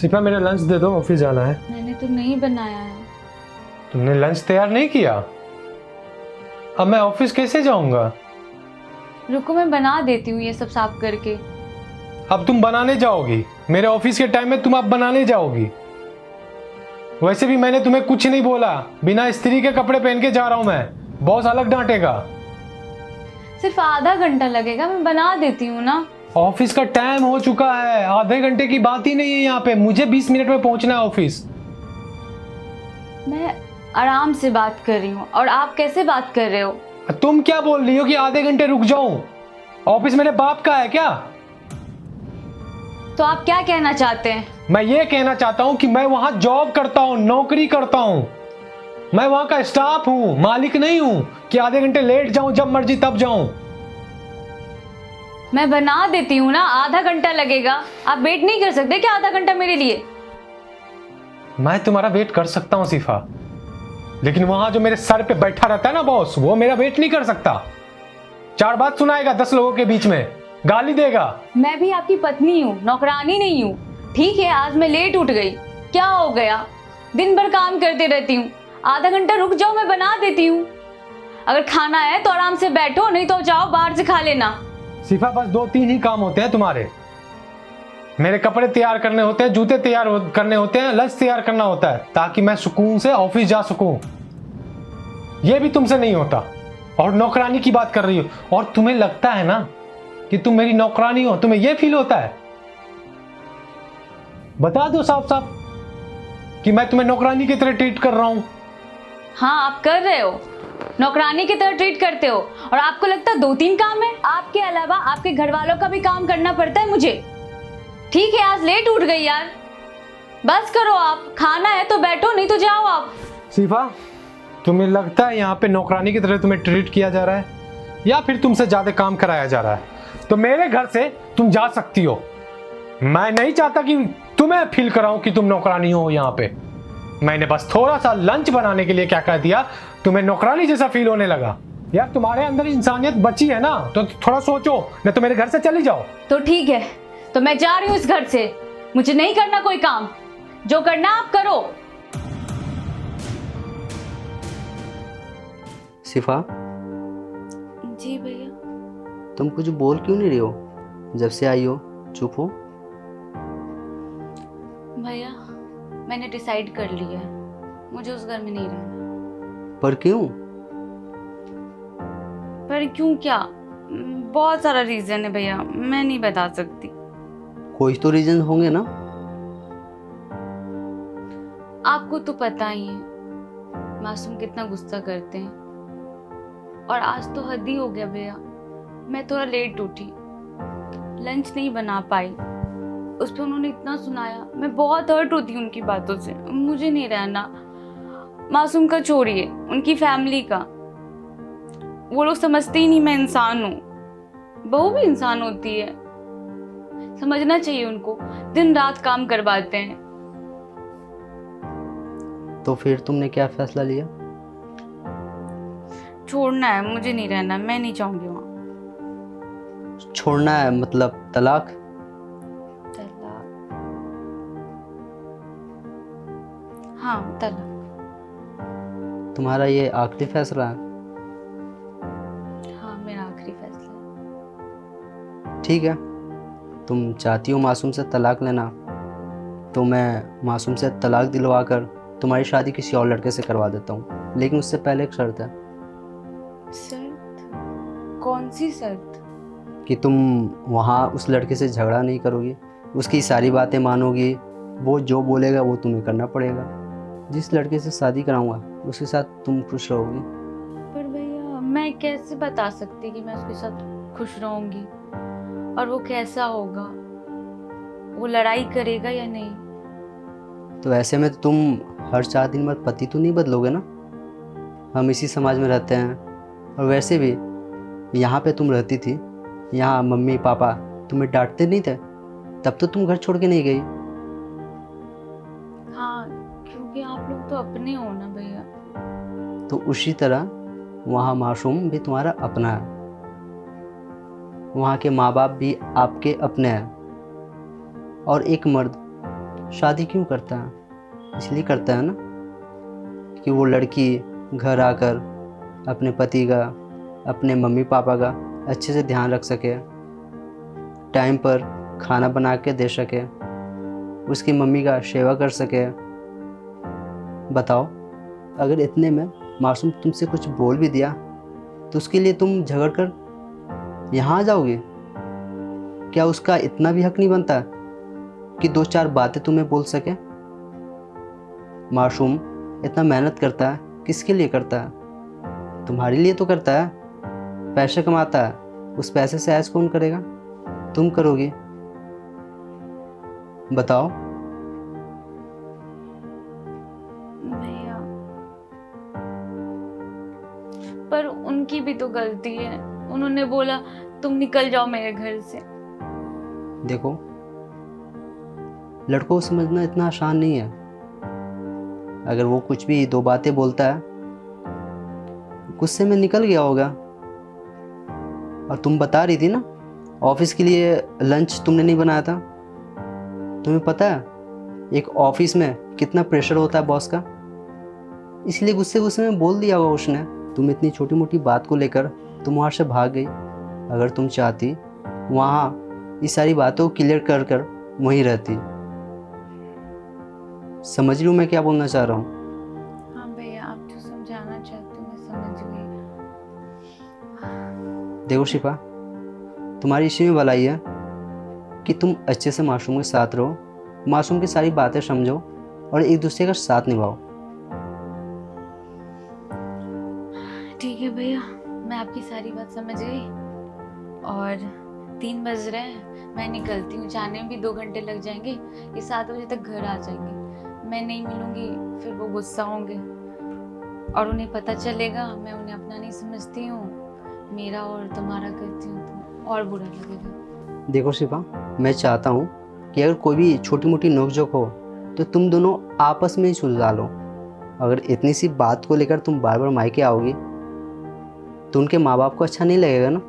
सिफा मेरा लंच दे दो, ऑफिस जाना है। मैंने तो नहीं बनाया है। तुमने लंच तैयार नहीं किया? अब मैं ऑफिस कैसे जाऊंगा? रुको मैं बना देती हूँ ये सब साफ करके। अब तुम बनाने जाओगी? मेरे ऑफिस के टाइम में तुम अब बनाने जाओगी? वैसे भी मैंने तुम्हें कुछ नहीं बोला, बिना इस्त्री के कपड़े पहन के जा रहा हूं मैं, बॉस अलग डांटेगा। सिर्फ आधा घंटा लगेगा, मैं बना देती हूँ ना। ऑफिस का टाइम हो चुका है, आधे घंटे की बात ही नहीं है यहाँ पे, मुझे 20 मिनट में पहुंचना है ऑफिस। मैं आराम से बात कर रही हूँ और आप कैसे बात कर रहे हो? तुम क्या बोल रही हो कि आधे घंटे रुक जाऊं? ऑफिस मेरे बाप का है क्या? तो आप क्या कहना चाहते हैं? मैं ये कहना चाहता हूं कि मैं वहां जॉब करता हूं, नौकरी करता हूं, मैं वहां का स्टाफ हूं, मालिक नहीं हूं कि आधे घंटे लेट जाऊं, जब मर्जी तब जाऊं। मैं बना देती हूँ ना, आधा घंटा लगेगा। आप वेट नहीं कर सकते क्या आधा घंटा मेरे लिए? मैं तुम्हारा वेट कर सकता हूं सिफा, लेकिन वहां जो मेरे सर पे बैठा रहता है ना बॉस, वो मेरा वेट नहीं कर सकता। 4 बात सुनाएगा 10 लोगों के बीच में, गाली देगा। मैं भी आपकी पत्नी हूँ, नौकरानी नहीं हूँ। ठीक है, आज मैं लेट उठ गई, क्या हो गया? दिन भर काम करते रहती हूँ। आधा घंटा रुक जाओ, मैं बना देती हूँ। अगर खाना है तो आराम से बैठो, नहीं तो जाओ बाहर से खा लेना। सिफा बस 2-3 ही काम होते हैं तुम्हारे। मेरे कपड़े तैयार करने होते हैं, जूते तैयार करने होते हैं, लंच तैयार करना होता है, ताकि मैं सुकून से ऑफिस जा सकूं। ये भी तुमसे नहीं होता। और नौकरानी की बात कर रही हो, और तुम्हें लगता है ना कि तुम मेरी नौकरानी हो, तुम्हें यह फील होता है? बता दो साफ साफ कि मैं तुम्हें नौकरानी की तरह ट्रीट कर रहा हूं। हाँ आप कर रहे हो, नौकरानी की तरह ट्रीट करते हो। और आपको लगता है 2-3 काम है? आपके अलावा आपके घर वालों का भी काम करना पड़ता है मुझे। ठीक है, आज लेट उठ गई यार, बस करो। आप खाना है तो बैठो, नहीं तो जाओ आप। सिफा तुम्हें लगता है यहाँ पे नौकरानी की तरह तुम्हें ट्रीट किया जा रहा है, या फिर तुमसे ज्यादा काम कराया जा रहा है? तो मेरे घर से तुम जा सकती हो। मैं नहीं चाहता कि तुम्हें फील कराऊं कि तुम नौकरानी हो यहाँ पे। मैंने बस थोड़ा सा लंच बनाने के लिए क्या कह दिया, तुम्हें नौकरानी जैसा फील होने लगा। यार तुम्हारे अंदर इंसानियत बची है ना, तो थोड़ा सोचो, नहीं तो मेरे घर से चली जाओ। तो ठीक है, तो मैं जा रही हूँ इस घर से। मुझे नहीं करना कोई काम, जो करना आप करो। सिफा, जी भैया। तुम कुछ बोल क्यों नहीं रही हो? जब से आई हो चुप हो। भैया मैंने डिसाइड कर लिया है, मुझे उस घर में नहीं रहना। पर क्यों? पर क्यों क्या? बहुत सारा रीजन है भैया, मैं नहीं बता सकती। कोई तो रीजन होंगे ना। आपको तो पता ही है मासूम कितना गुस्सा करते हैं, और आज तो हद ही हो गया भैया। मैं थोड़ा लेट उठी, लंच नहीं बना पाई, उस पर उन्होंने इतना सुनाया। मैं बहुत हर्ट होती हूँ उनकी बातों से। मुझे नहीं रहना। मासूम का छोड़िए, उनकी फैमिली का, वो लोग समझते ही नहीं मैं इंसान हूँ। बहू भी इंसान होती है, समझना चाहिए उनको। दिन रात काम करवाते हैं। तो फिर तुमने क्या फैसला लिया? छोड़ना है, मुझे नहीं रहना, मैं नहीं चाहूंगी वहाँ। छोड़ना है मतलब तलाक? तलाक? हाँ तलाक। तुम्हारा ये आखिरी फैसला है? हाँ मेरा आखिरी फैसला है। ठीक है, तुम चाहती हो मासूम से तलाक लेना, तो मैं मासूम से तलाक दिलवा कर तुम्हारी शादी किसी और लड़के से करवा देता हूँ। लेकिन उससे पहले एक शर्त है। शर्त? कौन सी शर्त? कि तुम वहाँ उस लड़के से झगड़ा नहीं करोगी, उसकी सारी बातें मानोगी, वो जो बोलेगा वो तुम्हें करना पड़ेगा। जिस लड़के से शादी कराऊंगा उसके साथ तुम खुश रहोगी। पर भैया मैं कैसे बता सकती कि मैं उसके साथ खुश रहूंगी, और वो कैसा होगा, वो लड़ाई करेगा या नहीं? तो ऐसे में तो तुम हर 4 दिन बाद पति तो नहीं बदलोगे ना। हम इसी समाज में रहते हैं, और वैसे भी यहाँ पे तुम रहती थी, यहाँ मम्मी पापा तुम्हें डांटते नहीं थे, तब तो तुम घर छोड़ के नहीं गई। हाँ क्योंकि आप लोग तो अपने हो ना भैया। तो उसी तरह वहाँ मासूम भी तुम्हारा अपना है, वहाँ के माँ बाप भी आपके अपने हैं, और एक मर्द शादी क्यों करता है? इसलिए करता है ना कि वो लड़की घर आकर अपने पति का, अपने मम्मी पापा का अच्छे से ध्यान रख सके, टाइम पर खाना बना के दे सके, उसकी मम्मी का सेवा कर सके। बताओ, अगर इतने में मासूम तुमसे कुछ बोल भी दिया तो उसके लिए तुम झगड़ कर यहाँ आ जाओगे? क्या उसका इतना भी हक नहीं बनता कि 2-4 बातें तुम्हें बोल सके? मासूम इतना मेहनत करता है, किसके लिए करता है? तुम्हारे लिए तो करता है, पैसे कमाता है, उस पैसे से ऐश कौन करेगा? तुम करोगी? बताओ। भैया, पर उनकी भी तो गलती है। उन्होंने बोला तुम निकल जाओ मेरे घर से। देखो, लड़कों को समझना इतना आसान नहीं है। अगर वो कुछ भी 2 बातें बोलता है, गुस्से में निकल गया होगा। और तुम बता रही थी ना, ऑफिस के लिए लंच तुमने नहीं बनाया था। तुम्हें पता है एक ऑफिस में कितना प्रेशर होता है बॉस का? इसलिए गुस्से गुस्से में बोल दिया होगा उसने। तुम इतनी छोटी मोटी बात को लेकर तुम वहाँ से भाग गई। अगर तुम चाहती वहाँ ये सारी बातों को क्लियर कर कर वहीं रहती। समझ रही हूँ मैं क्या बोलना चाह रहा हूँ? हाँ भैया, आप जो समझाना चाहते हो मैं समझ गई। देखो शिफा, तुम्हारी इसी में भलाई है कि तुम अच्छे से मासूम के साथ रहो, मासूम की सारी बातें समझो और एक दूसरे का साथ निभाओ। ठीक है भैया, मैं आपकी सारी बात समझ गई। और 3 बज रहे हैं, मैं निकलती हूँ। जाने में भी 2 घंटे लग जाएंगे। ये 7 बजे तक घर आ जाएंगे। मैं नहीं मिलूंगी, फिर वो गुस्सा होंगे और उन्हें पता चलेगा मैं उन्हें अपना नहीं समझती हूँ, मेरा और तुम्हारा करती हूँ, तो और बुरा लगेगा। देखो शिफा, मैं चाहता हूँ कि अगर कोई भी छोटी मोटी नोकझोंक हो तो तुम दोनों आपस में ही सुलझा लो। अगर इतनी सी बात को लेकर तुम बार बार मायके आओगी तो उनके माँ बाप को अच्छा नहीं लगेगा ना।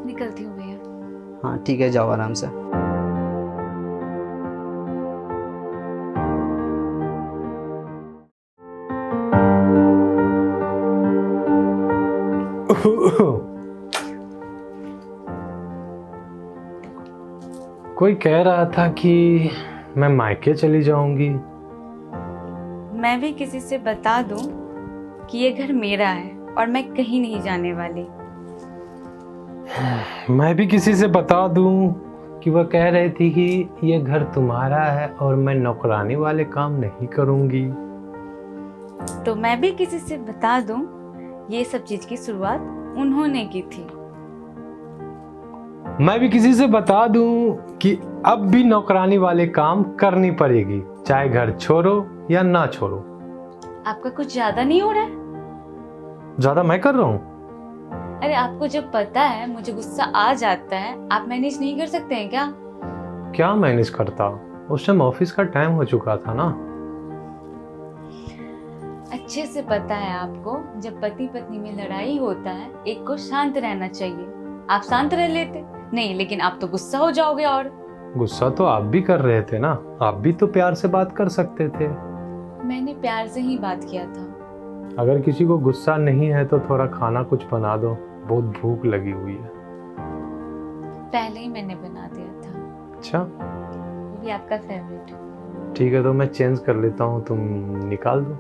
निकलती हूँ भैया। हाँ ठीक है, जाओ आराम से। कोई कह रहा था कि मैं मायके चली जाऊंगी। मैं भी किसी से बता दूं कि ये घर मेरा है और मैं कहीं नहीं जाने वाली। मैं भी किसी से बता दूं कि वह कह रही थी कि ये घर तुम्हारा है और मैं नौकरानी वाले काम नहीं करूंगी। तो मैं भी किसी से बता दूं ये सब चीज की शुरुआत उन्होंने की थी। मैं भी किसी से बता दूं कि अब भी नौकरानी वाले काम करनी पड़ेगी, चाहे घर छोड़ो या ना छोड़ो। आपका कुछ ज्यादा नहीं हो रहा है? ज्यादा मैं कर रहा हूँ? अरे आपको जब पता है मुझे गुस्सा आ जाता है, आप मैनेज नहीं कर सकते हैं क्या? क्या मैनेज करता? उस टाइम ऑफिस का टाइम हो चुका था ना। अच्छे से पता है आपको, जब पति पत्नी में लड़ाई होता है एक को शांत रहना चाहिए। आप शांत रह लेते नहीं, लेकिन आप तो गुस्सा हो जाओगे। और गुस्सा तो आप भी कर रहे थे ना, आप भी तो प्यार से बात कर सकते थे। मैंने प्यार से ही बात किया था। अगर किसी को गुस्सा नहीं है तो थोड़ा खाना कुछ बना दो, बहुत भूख लगी हुई है। पहले ही मैंने बना दिया था। अच्छा वो भी आपका फेवरेट। ठीक है, तो मैं चेंज कर लेता हूँ, तुम निकाल दो।